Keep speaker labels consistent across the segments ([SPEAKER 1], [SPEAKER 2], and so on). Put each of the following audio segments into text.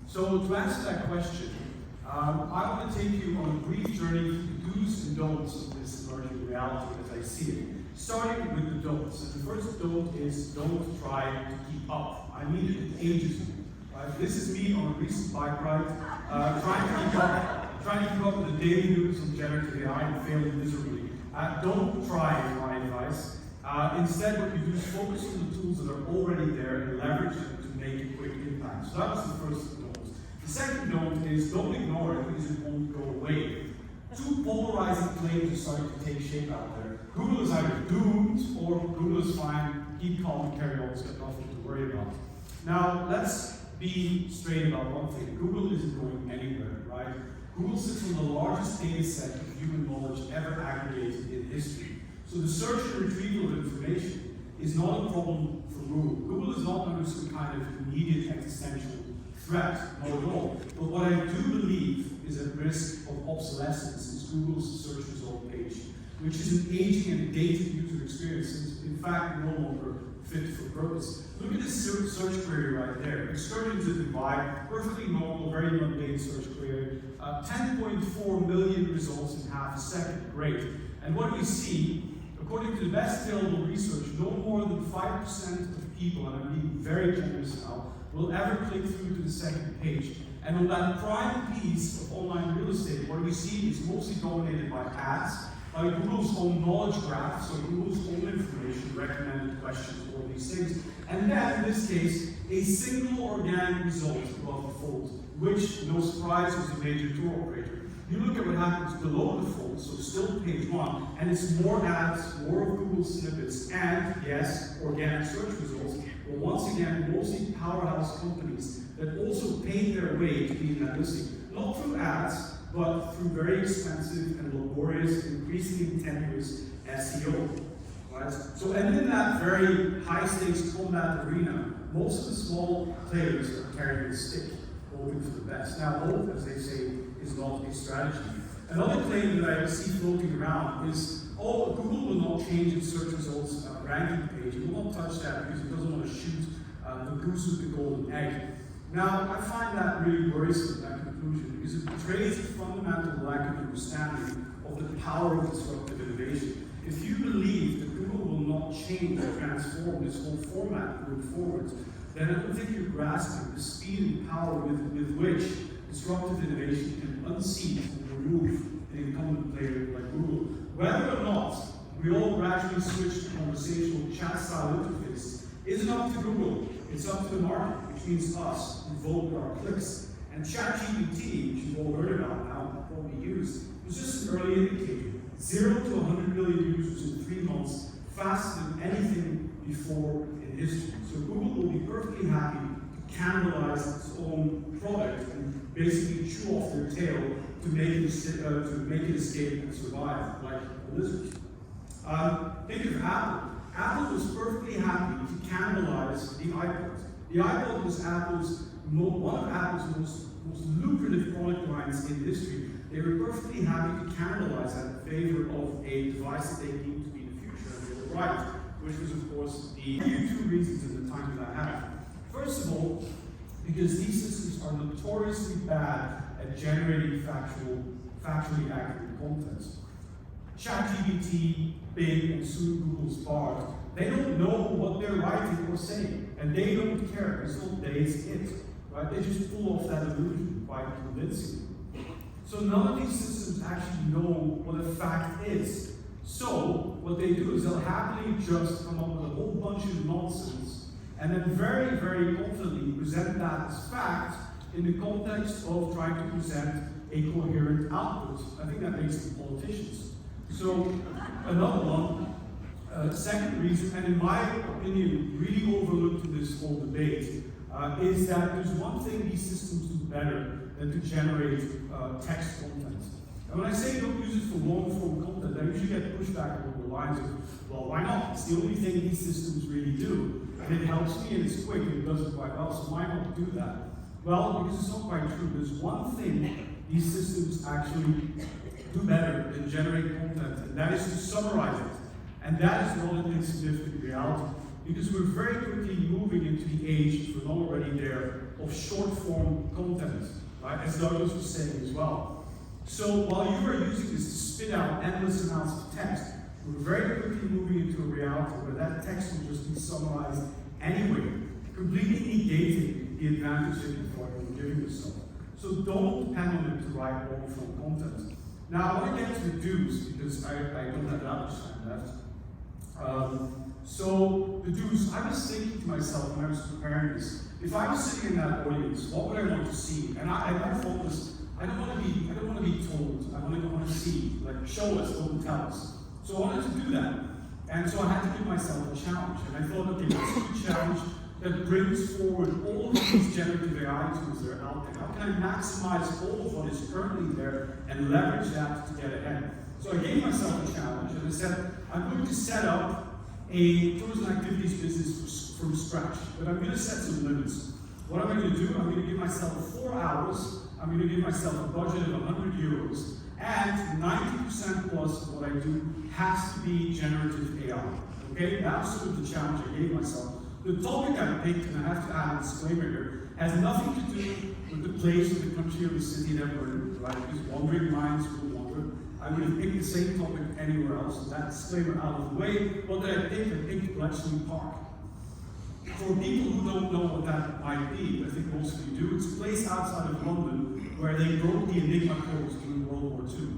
[SPEAKER 1] So to answer that question, I want to take you on a brief journey through the do's and don'ts of this emerging reality as I see it. Starting with the don'ts. And the first don't is don't try to keep up. I mean it ages me. Right? This is me on a recent bike ride, trying to keep up with the daily news on generative AI and failing miserably. Don't try is my advice. Instead, what you do is focus on the tools that are already there and leverage them to make a quick impact. So that was the first don't. The second don't is don't ignore it because it won't go away. Two polarizing claims are starting to take shape out there. Google is either doomed or Google is fine, keep calm and carry on, it's got nothing to worry about. Now, let's be straight about one thing. Google isn't going anywhere, right? Google sits on the largest data set of human knowledge ever aggregated in history. So the search and retrieval of information is not a problem for Google. Google is not under some kind of immediate existential threat, not at all. But what I do believe is at risk of obsolescence is Google's search result page, which is an aging and dated user experience and in fact no longer fit for purpose. Look at this search query right there. Excursions to Dubai, perfectly normal, very mundane search query. 10.4 million results in half a second, great. And what do we see? According to the best available research, no more than 5% of people, and I'm being very generous now, will ever click through to the second page. And on that prime piece of online real estate, what we see is mostly dominated by ads, by Google's own knowledge graph, so Google's own information, recommended questions, all these things. And then, in this case, a single organic result above the fold, which, no surprise, is a major tour operator. You look at what happens below the fold, so still page one, and it's more ads, more of Google snippets, and yes, organic search results. But once again, mostly powerhouse companies that also paid their way to be in that listing, not through ads, but through very expensive and laborious, increasingly tenuous SEO. Right? So, and in that very high-stakes combat arena, most of the small players are carrying the stick, hoping for the best. Now, hope, as they say, is not a strategy. Another claim that I see floating around is, oh, Google will not change its search results ranking page. It will not touch that because it doesn't want to shoot the goose with the golden egg. Now, I find that really worrisome, that conclusion, because it betrays a fundamental lack of understanding of the power of disruptive innovation. If you believe that Google will not change or transform this whole format going forward, then I don't think you're grasping the speed and power with which disruptive innovation can unseat and remove an incumbent player like Google. Whether or not we all gradually switch to conversational chat-style interface isn't up to Google, it's up to the market, which means us, who vote with our clicks. And ChatGPT, which you've all heard about now, probably used, was just an early indicator. 0 to 100 million users in 3 months, faster than anything before in history. So Google will be perfectly happy to cannibalize its own product and basically chew off their tail to make it escape and survive, like a lizard. Think of Apple. Apple was perfectly happy to cannibalize the iPod. The iPod was one of Apple's most lucrative product lines in history. They were perfectly happy to cannibalize that in favor of a device that they deemed to be the future, and they were right, which was, of course, the two reasons in the time that I have. First of all, because these systems are notoriously bad at generating factually accurate content. ChatGPT, Bing, and soon Google's Bard, they don't know what they're writing or saying, and they don't care. It's not they, it's it. Right? They just pull off that illusion quite convincingly. So none of these systems actually know what a fact is. So what they do is they'll happily just come up with a whole bunch of nonsense and then very, very confidently present that as fact in the context of trying to present a coherent output. I think that makes them politicians. So another one, second reason, and in my opinion, really overlooked in this whole debate, is that there's one thing these systems do better than to generate text content. And when I say don't use it for long-form content, I usually get pushback along the lines of, well, why not? It's the only thing these systems really do. And it helps me, and it's quick, and it does it quite well, so why not do that? Well, because it's not quite true. There's one thing these systems actually do better than generate content, and that is to summarize it. And that is not an insignificant reality, because we're very quickly moving into the age, if we're not already there, of short-form content, right? As Douglas was saying as well. So while you are using this to spit out endless amounts of text, we're very quickly moving into a reality where that text will just be summarized anyway, completely negating the advantage that you thought you were giving yourself. So don't depend on it to write long-form content. Now, I want to get to the do's because I don't have that much time left. So the do's, I was thinking to myself when I was preparing this, if I was sitting in that audience, what would I want to see? And my thought was, I don't want to be told. I want to see, like, show us, don't tell us. So I wanted to do that. And so I had to give myself a challenge. And I thought, okay, what's a good challenge that brings forward all of these generative AI tools that are out there? How can I maximize all of what is currently there and leverage that to get ahead? So I gave myself a challenge and I said, I'm going to set up a tourism activities business from scratch, but I'm going to set some limits. What am I going to do? I'm going to give myself 4 hours. I'm going to give myself a budget of 100 euros, and 90% plus of what I do has to be generative AI. Okay, that's sort of the challenge I gave myself. The topic I picked, and I have to add a disclaimer here, has nothing to do with the place or the country or the city that we're in, right? Because wandering minds will wander. I would have picked the same topic anywhere else, so that disclaimer out of the way. What did I pick? I picked Bletchley Park. For people who don't know what that might be, I think most of you do, it's a place outside of London where they broke the Enigma codes during World War II.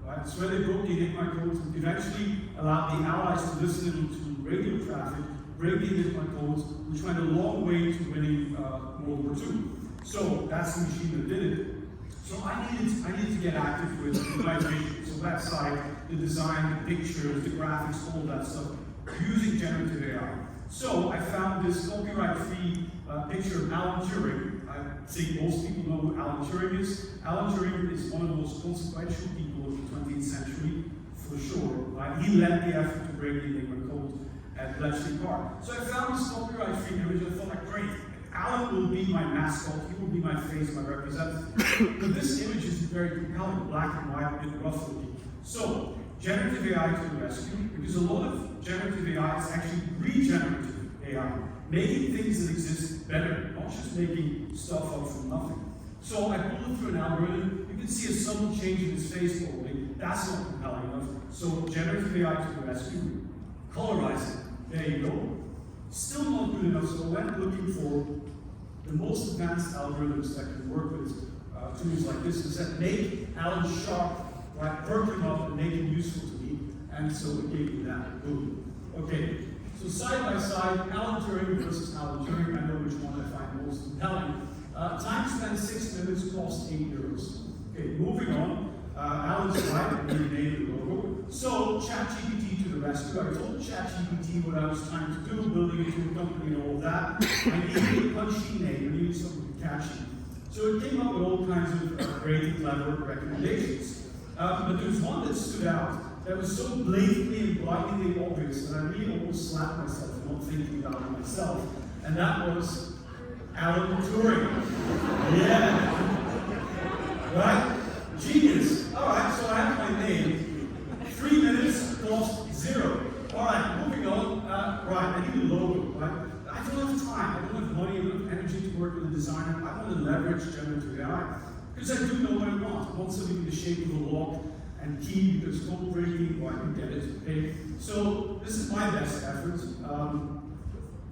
[SPEAKER 1] Right? It's where they broke the Enigma codes and eventually allowed the Allies to listen to radio traffic, break the Enigma codes, which went a long way to winning World War II. So that's the machine that did it. So I needed to get active with my vision. So website, the design, the pictures, the graphics, all that stuff, using generative AI. So I found this copyright-free picture of Alan Turing. I think most people know who Alan Turing is. Alan Turing is one of the most consequential people of the 20th century, for sure. Right? He led the effort to break the Enigma code at Bletchley Park. So I found this copyright-free image and I thought, like, great. Alan will be my mascot, he will be my face, my representative. But this image is very compelling, black and white, a bit rough looking. So, generative AI to the rescue, because a lot of generative AI is actually regenerative AI, making things that exist better, not just making stuff up from nothing. So I pulled it through an algorithm. You can see a subtle change in his face probably. That's not compelling enough. So generative AI to the rescue, colorize it. There you go. Still not good enough, so I went looking for the most advanced algorithms that can work with tools like this. And said, make Alan sharp, right? Perk him up and make him useful to me. And so it gave me that. Boom. Okay. So side by side, Alan Turing versus Alan Turing. I know which one I find most compelling. Time spent 6 minutes cost 8 euros. Okay, moving on. Alan's right, and he made the logo. So ChatGPT to the rescue. I told ChatGPT what I was trying to do, building it into a company and all that. I needed a punchy name, I needed something catchy. So it came up with all kinds of great, clever recommendations. But there was one that stood out that was so blatantly and blindingly obvious that I really almost slapped myself for not thinking about it myself. And that was Alan Turing. Yeah. Right? Genius. All right, so I have my name. 3 minutes cost 0. All right, moving on. Right, I need a logo, right? I don't have time. I don't have money. I don't have energy to work with a designer. I want to leverage generative AI because I do know what I want. I want something in the shape of a lock and key because code breaking, well, I can get it. Okay, so this is my best effort.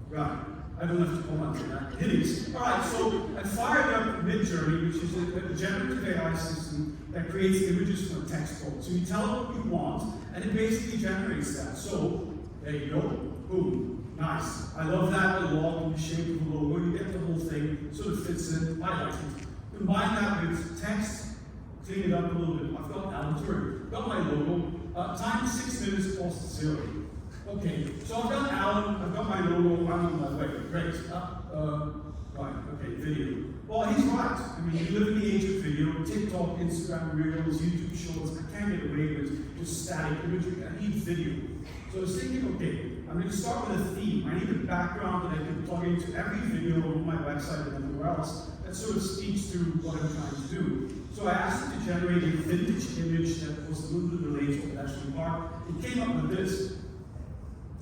[SPEAKER 1] Right. I don't have to comment on that. Hideous. All right, so I fired up Midjourney, which is a generative AI system that creates images from a text prompt. So you tell it what you want, and it basically generates that. So there you go. Boom. Nice. I love that. A log in the shape of a logo. You get the whole thing. Sort of fits in. I like it. Combine that with text. Clean it up a little bit. I've got Alan Turing. Got my logo. Time 6 minutes cost 0. Okay, so I've got Alan, I've got my logo, I'm on my way. Great. Right, okay, video. Well, he's right. I mean, we live in the age of video, TikTok, Instagram Reels, YouTube Shorts. I can't get away with just static imagery. I need video. So I was thinking, okay, I'm going to start with a theme. I need a background that I can plug into every video on my website and everywhere else that sort of speaks to what I'm trying to do. So I asked it to generate a vintage image that was a little bit related to Bletchley Park. It came up with this.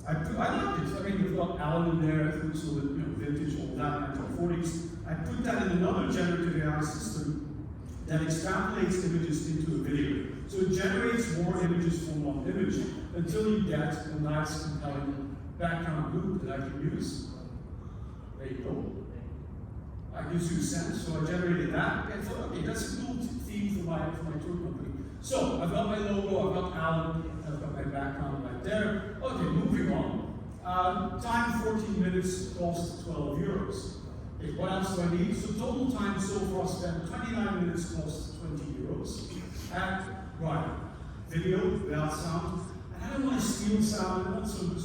[SPEAKER 1] I like it. I mean, we've got Alan in there, so that, vintage, all that, 1940s. I put that in another generative AI system that extrapolates images into a video. So it generates more images from one image until you get a nice, compelling background loop that I can use. There you go. That gives you a sense. So I generated that. And I thought, okay, that's a cool theme for my tour company. So I've got my logo, I've got Alan, I've got my background right there. Okay, moving on. Time 14 minutes, cost 12 euros. Okay, what else do I need? So total time so far spent 29 minutes, cost 20 euros. Right, video without sound. And I don't want to steal sound, I want some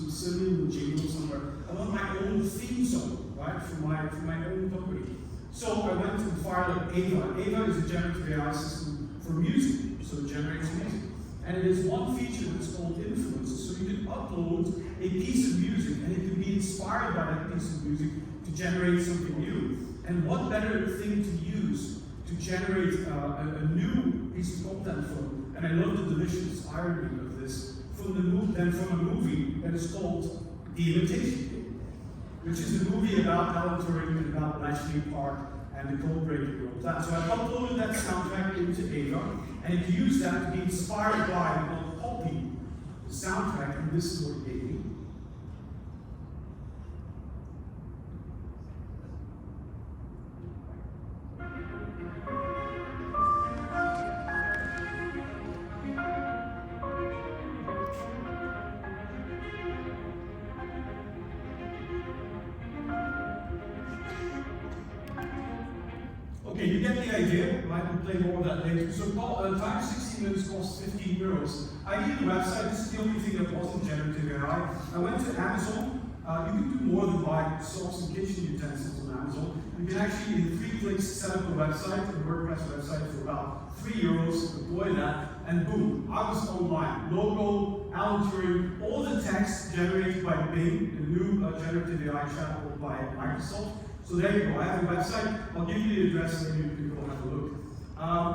[SPEAKER 1] silly little jingle somewhere. I want my own theme song, right, for my own company. So I went and fired up Ava. Ava is a generative AI system for music, so it generates music. And it has one feature that's called influence. So you can upload a piece of music and it can be inspired by that piece of music to generate something new. And what better thing to use to generate a new piece of content from? And I love the delicious irony of this from a movie that is called The Imitation Game, which is a movie about Alan Turing and about Bletchley Park and the code breaking and all that. So I uploaded that soundtrack into Ava, and it used that to be inspired by and copy the soundtrack, and this is what it gave me. Okay, you get the idea. I can play more of that later. So time 16 minutes costs 15 euros. I need a website. This is the only thing that wasn't generative AI. I went to Amazon. You can do more than buy soaps and kitchen utensils on Amazon. You can actually, in 3 clicks, set up a website, a WordPress website for about 3 euros, deploy that, and boom, I was online. Logo, Alan Turing, all the text generated by Bing, the new generative AI chatbot by Microsoft. So there you go, I have a website. I'll give you the address and then you can go have a look.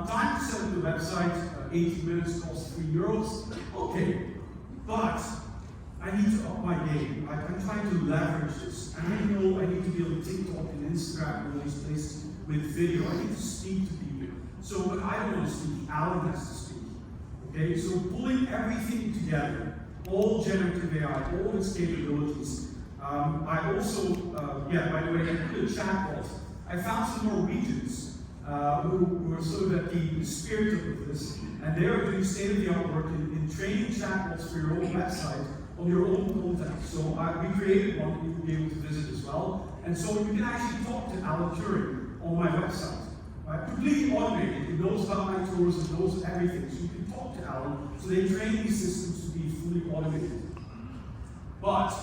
[SPEAKER 1] Time to set up the website, 80 minutes, costs 3 euros. Okay, but I need to up my game. I'm trying to leverage this. And I know I need to be on TikTok and Instagram and all these places with video. I need to speak to people. So, but I don't want to speak, Alan has to speak. Okay, so pulling everything together, all generative AI, all its capabilities. I also, by the way, I put a chatbot. I found some Norwegians who were sort of at the spirit of this, and they are doing state-of-the-art work in training chatbots for your own website on your own content. So we created one that you will be able to visit as well. And so you can actually talk to Alan Turing on my website. Right? Completely automated. It knows about my tours, it knows everything. So you can talk to Alan. So they train these systems to be fully automated. But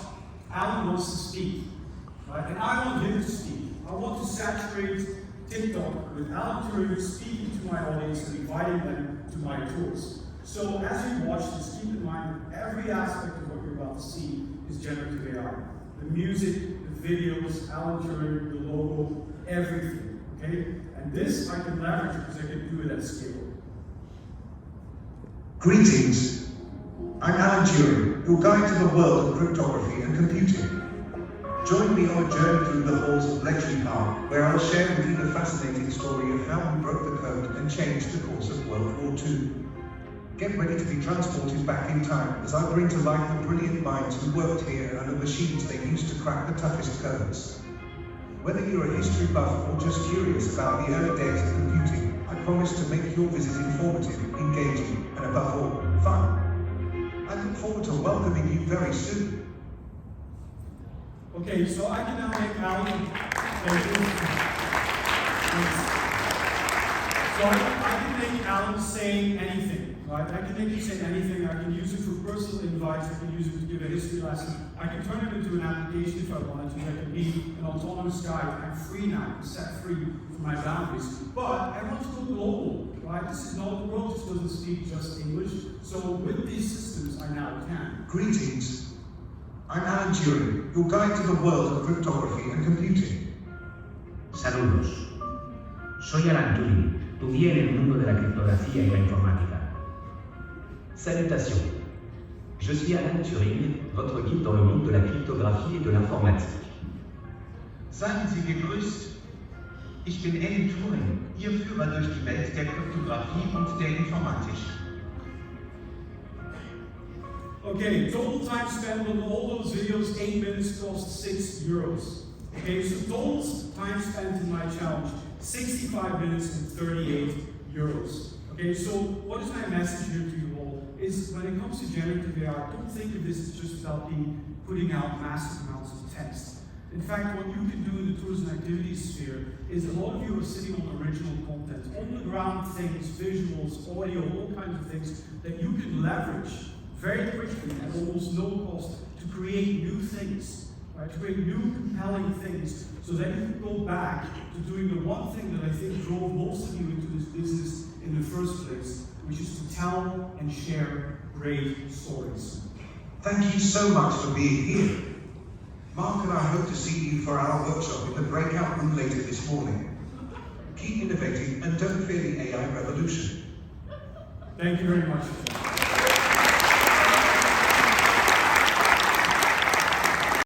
[SPEAKER 1] Alan wants to speak, right? And I want him to speak. I want to saturate TikTok with Alan Turing speaking to my audience and inviting them to my tours. So as you watch this, keep in mind that every aspect of what you're about to see is generative AI. The music, the videos, Alan Turing, the logo, everything, okay? And this I can leverage because I can do it at scale.
[SPEAKER 2] Greetings. I'm Alan Turing, your guide to the world of cryptography and computing. Join me on a journey through the halls of Bletchley Park, where I'll share with you the fascinating story of how we broke the code and changed the course of World War II. Get ready to be transported back in time as I bring to life the brilliant minds who worked here and the machines they used to crack the toughest codes. Whether you're a history buff or just curious about the early days of computing, I promise to make your visit informative, engaging, and above all, fun. I look forward to welcoming you very soon.
[SPEAKER 1] Okay, so I can now make Alan. So I can make Alan say anything, right? I can make it say anything. I can use it for personal invites. I can use it to give a history lesson. I can turn it into an application if I wanted to. I can be an autonomous guide. I'm free now. I'm set free from my boundaries. But I want to go global, right? This is not, the world just doesn't speak just English. So with these systems, I now can.
[SPEAKER 2] Greetings. I'm Alan Turing, your guide to the world of cryptography and computing.
[SPEAKER 3] Saludos. Soy Alan Turing, tu guía en el mundo de la criptografía y la informática. Salutations.
[SPEAKER 4] Je suis Alan Turing, votre guide dans le monde de la cryptographie et de l'informatique.
[SPEAKER 5] Seien Sie gegrüßt. Ich bin Alan Turing, Ihr Führer durch die Welt der Kryptographie und der Informatik.
[SPEAKER 1] Okay, total time spent on all those videos, 8 minutes cost €6. Okay, so total time spent in my challenge, 65 minutes and €38. Okay, so what is my message here to you all? Is when it comes to generative AI, don't think of this as just about putting out massive amounts of text. In fact, what you can do in the tourism activities sphere is a lot of you are sitting on original content, on the ground things, visuals, audio, all kinds of things that you can leverage very quickly at almost no cost to create new things, right? To create new compelling things so that you can go back to doing the one thing that I think drove most of you into this business in the first place, which is to tell and share great stories.
[SPEAKER 2] Thank you so much for being here. Mark and I hope to see you for our workshop in the breakout room later this morning. Keep innovating and don't fear the AI revolution.
[SPEAKER 1] Thank you very much.